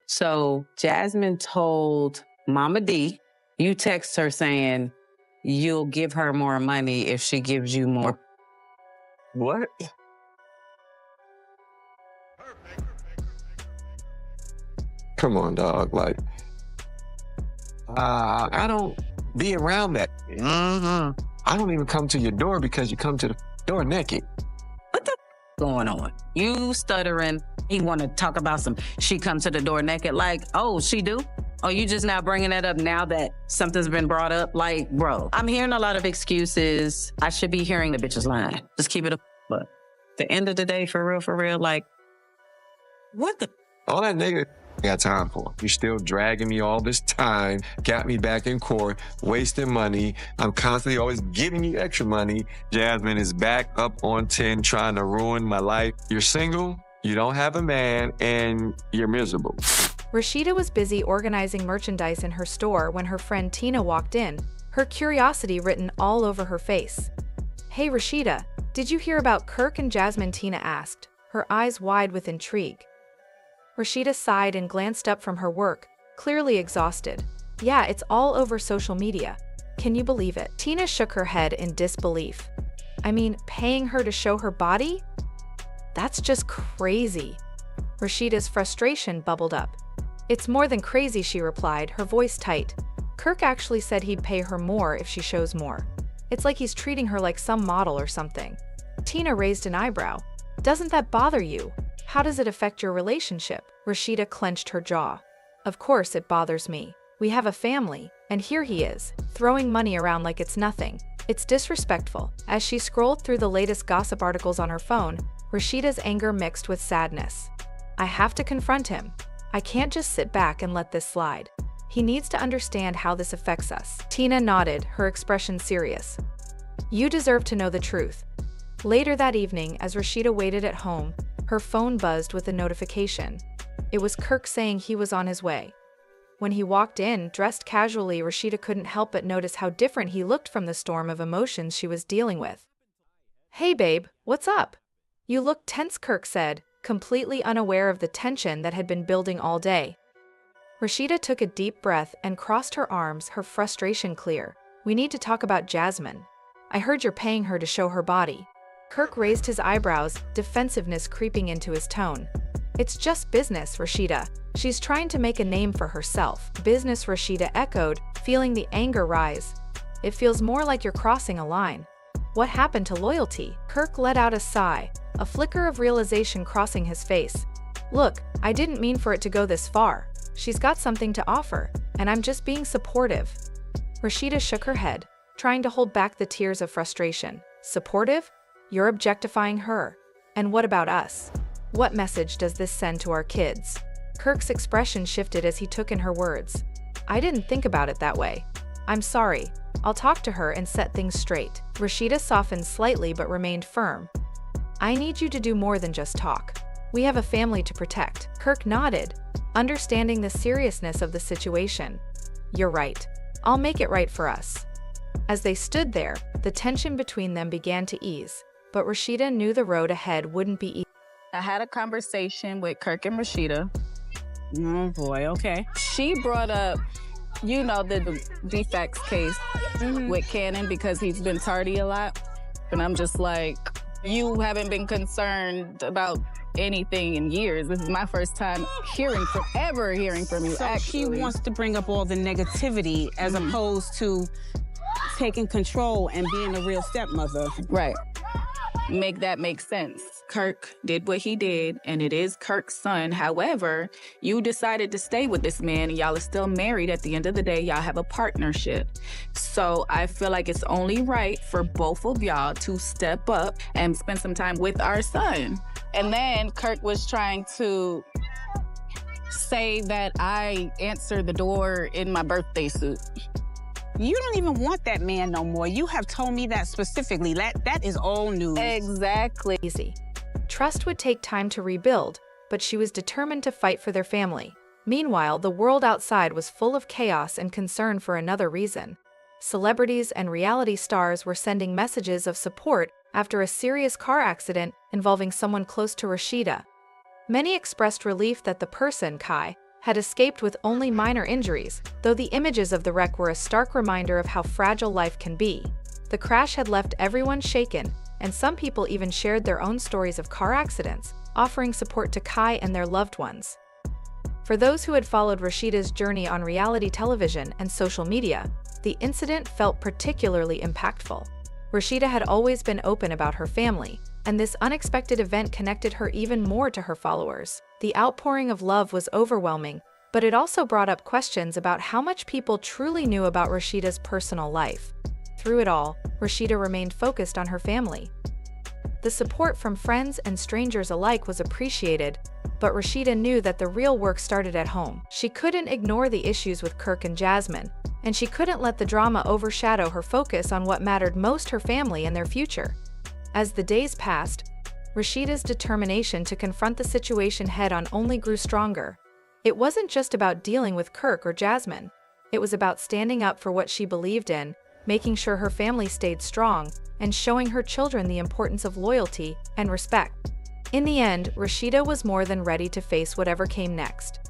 So Jasmine told Mama D, you text her saying you'll give her more money if she gives you more. What? Come on, dog. Like, I don't be around that. I don't even come to your door because you come to the door naked. What the going on? You stuttering. He want to talk about she come to the door naked. Like, oh, she do? Oh, you just now bringing that up now that something's been brought up? Like, bro, I'm hearing a lot of excuses. I should be hearing the bitches lying. Just keep it up. But the end of the day, for real, like, what the? All that nigga I got time for. You still dragging me all this time, got me back in court, wasting money. I'm constantly always giving you extra money. Jasmine is back up on 10 trying to ruin my life. You're single, you don't have a man, and you're miserable. Rashida was busy organizing merchandise in her store when her friend Tina walked in, her curiosity written all over her face. "Hey Rashida, did you hear about Kirk and Jasmine?" Tina asked, her eyes wide with intrigue. Rashida sighed and glanced up from her work, clearly exhausted. "Yeah, it's all over social media. Can you believe it?" Tina shook her head in disbelief. "I mean, paying her to show her body? That's just crazy." Rashida's frustration bubbled up. "It's more than crazy," she replied, her voice tight. "Kirk actually said he'd pay her more if she shows more. It's like he's treating her like some model or something." Tina raised an eyebrow. "Doesn't that bother you? How does it affect your relationship?" Rashida clenched her jaw. "Of course it bothers me. We have a family, and here he is, throwing money around like it's nothing. It's disrespectful." As she scrolled through the latest gossip articles on her phone, Rashida's anger mixed with sadness. "I have to confront him. I can't just sit back and let this slide. He needs to understand how this affects us." Tina nodded, her expression serious. "You deserve to know the truth." Later that evening, as Rashida waited at home, her phone buzzed with a notification. It was Kirk saying he was on his way. When he walked in, dressed casually, Rashida couldn't help but notice how different he looked from the storm of emotions she was dealing with. "Hey babe, what's up? You look tense," Kirk said, completely unaware of the tension that had been building all day. Rashida took a deep breath and crossed her arms, her frustration clear. "We need to talk about Jasmine. I heard you're paying her to show her body." Kirk raised his eyebrows, defensiveness creeping into his tone. "It's just business, Rashida. She's trying to make a name for herself." "Business," Rashida echoed, feeling the anger rise. "It feels more like you're crossing a line. What happened to loyalty?" Kirk let out a sigh, a flicker of realization crossing his face. "Look, I didn't mean for it to go this far. She's got something to offer, and I'm just being supportive." Rashida shook her head, trying to hold back the tears of frustration. "Supportive? You're objectifying her. And what about us? What message does this send to our kids?" Kirk's expression shifted as he took in her words. "I didn't think about it that way. I'm sorry. I'll talk to her and set things straight." Rashida softened slightly but remained firm. "I need you to do more than just talk. We have a family to protect." Kirk nodded, understanding the seriousness of the situation. "You're right. I'll make it right for us." As they stood there, the tension between them began to ease, but Rashida knew the road ahead wouldn't be easy. I had a conversation with Kirk and Rashida. Oh boy, okay. She brought up, the defects case with Cannon because he's been tardy a lot. And I'm just like, you haven't been concerned about anything in years. This is my first time hearing from you, So actually. she wants to bring up all the negativity as opposed to taking control and being a real stepmother. Right. Make that make sense. Kirk did what he did, and it is Kirk's son. However, you decided to stay with this man, and y'all are still married. At the end of the day, y'all have a partnership. So I feel like it's only right for both of y'all to step up and spend some time with our son. And then Kirk was trying to say that I answered the door in my birthday suit. You don't even want that man no more. You have told me that specifically. That is old news. Exactly. Easy. Trust would take time to rebuild, but she was determined to fight for their family. Meanwhile, the world outside was full of chaos and concern for another reason. Celebrities and reality stars were sending messages of support after a serious car accident involving someone close to Rashida. Many expressed relief that the person, Kai, had escaped with only minor injuries, though the images of the wreck were a stark reminder of how fragile life can be. The crash had left everyone shaken, and some people even shared their own stories of car accidents, offering support to Kai and their loved ones. For those who had followed Rashida's journey on reality television and social media, the incident felt particularly impactful. Rashida had always been open about her family, and this unexpected event connected her even more to her followers. The outpouring of love was overwhelming, but it also brought up questions about how much people truly knew about Rashida's personal life. Through it all, Rashida remained focused on her family. The support from friends and strangers alike was appreciated, but Rashida knew that the real work started at home. She couldn't ignore the issues with Kirk and Jasmine, and she couldn't let the drama overshadow her focus on what mattered most: her family and their future. As the days passed, Rashida's determination to confront the situation head-on only grew stronger. It wasn't just about dealing with Kirk or Jasmine. It was about standing up for what she believed in, making sure her family stayed strong, and showing her children the importance of loyalty and respect. In the end, Rashida was more than ready to face whatever came next.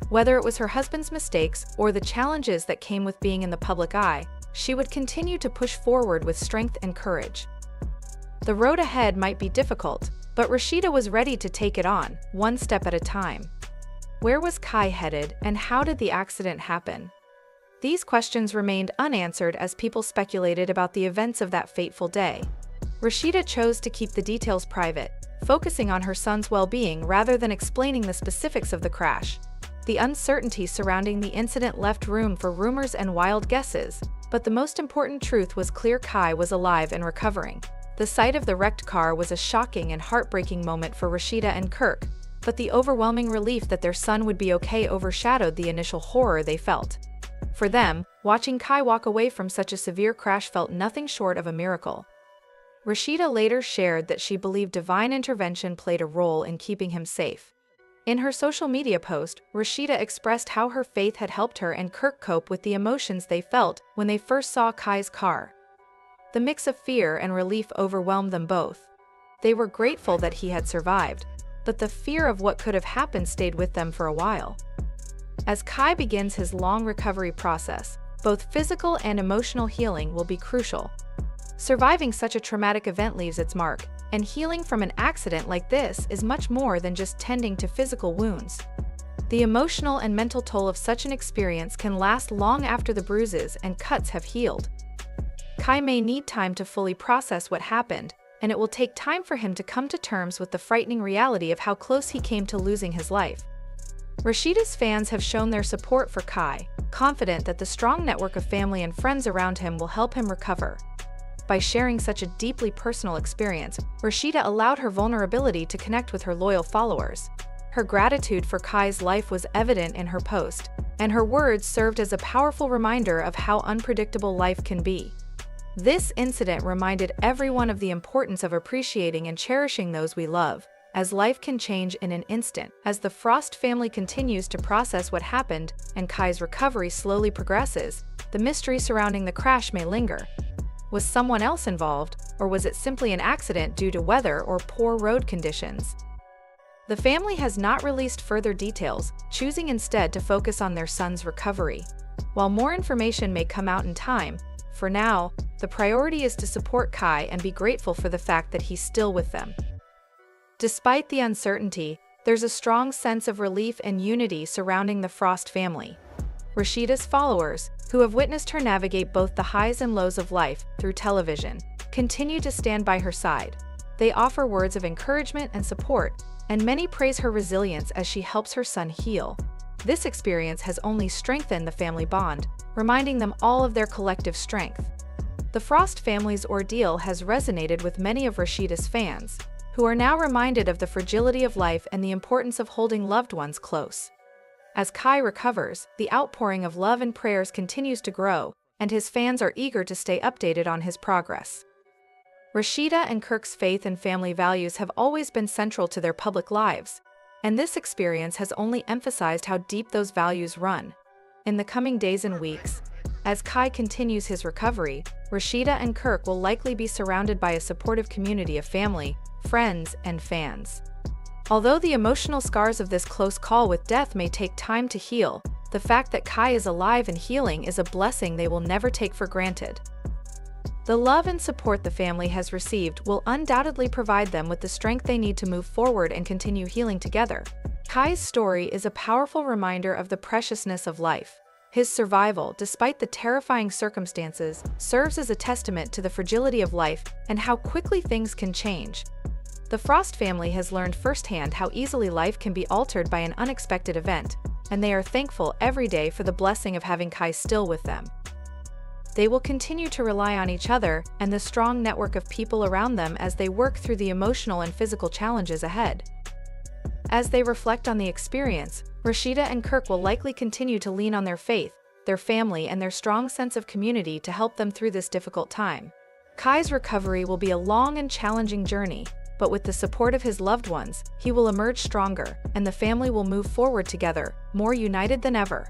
Whether it was her husband's mistakes or the challenges that came with being in the public eye, she would continue to push forward with strength and courage. The road ahead might be difficult, but Rashida was ready to take it on, one step at a time. Where was Kai headed, and how did the accident happen? These questions remained unanswered as people speculated about the events of that fateful day. Rashida chose to keep the details private, focusing on her son's well-being rather than explaining the specifics of the crash. The uncertainty surrounding the incident left room for rumors and wild guesses, but the most important truth was clear: Kai was alive and recovering. The sight of the wrecked car was a shocking and heartbreaking moment for Rashida and Kirk, but the overwhelming relief that their son would be okay overshadowed the initial horror they felt. For them, watching Kai walk away from such a severe crash felt nothing short of a miracle. Rashida later shared that she believed divine intervention played a role in keeping him safe. In her social media post, Rashida expressed how her faith had helped her and Kirk cope with the emotions they felt when they first saw Kai's car. The mix of fear and relief overwhelmed them both. They were grateful that he had survived, but the fear of what could have happened stayed with them for a while. As Kai begins his long recovery process, both physical and emotional healing will be crucial. Surviving such a traumatic event leaves its mark, and healing from an accident like this is much more than just tending to physical wounds. The emotional and mental toll of such an experience can last long after the bruises and cuts have healed. Kai may need time to fully process what happened, and it will take time for him to come to terms with the frightening reality of how close he came to losing his life. Rashida's fans have shown their support for Kai, confident that the strong network of family and friends around him will help him recover. By sharing such a deeply personal experience, Rashida allowed her vulnerability to connect with her loyal followers. Her gratitude for Kai's life was evident in her post, and her words served as a powerful reminder of how unpredictable life can be. This incident reminded everyone of the importance of appreciating and cherishing those we love, as life can change in an instant. As the Frost family continues to process what happened and Kai's recovery slowly progresses, the mystery surrounding the crash may linger. Was someone else involved, or was it simply an accident due to weather or poor road conditions? The family has not released further details, choosing instead to focus on their son's recovery. While more information may come out in time, for now, the priority is to support Kai and be grateful for the fact that he's still with them. Despite the uncertainty, there's a strong sense of relief and unity surrounding the Frost family. Rashida's followers, who have witnessed her navigate both the highs and lows of life through television, continue to stand by her side. They offer words of encouragement and support, and many praise her resilience as she helps her son heal. This experience has only strengthened the family bond, reminding them all of their collective strength. The Frost family's ordeal has resonated with many of Rashida's fans, who are now reminded of the fragility of life and the importance of holding loved ones close. As Kai recovers, the outpouring of love and prayers continues to grow, and his fans are eager to stay updated on his progress. Rashida and Kirk's faith and family values have always been central to their public lives, and this experience has only emphasized how deep those values run. In the coming days and weeks, as Kai continues his recovery, Rashida and Kirk will likely be surrounded by a supportive community of family, friends, and fans. Although the emotional scars of this close call with death may take time to heal, the fact that Kai is alive and healing is a blessing they will never take for granted. The love and support the family has received will undoubtedly provide them with the strength they need to move forward and continue healing together. Kai's story is a powerful reminder of the preciousness of life. His survival, despite the terrifying circumstances, serves as a testament to the fragility of life and how quickly things can change. The Frost family has learned firsthand how easily life can be altered by an unexpected event, and they are thankful every day for the blessing of having Kai still with them. They will continue to rely on each other and the strong network of people around them as they work through the emotional and physical challenges ahead. As they reflect on the experience, Rashida and Kirk will likely continue to lean on their faith, their family, and their strong sense of community to help them through this difficult time. Kai's recovery will be a long and challenging journey, but with the support of his loved ones, he will emerge stronger, and the family will move forward together, more united than ever.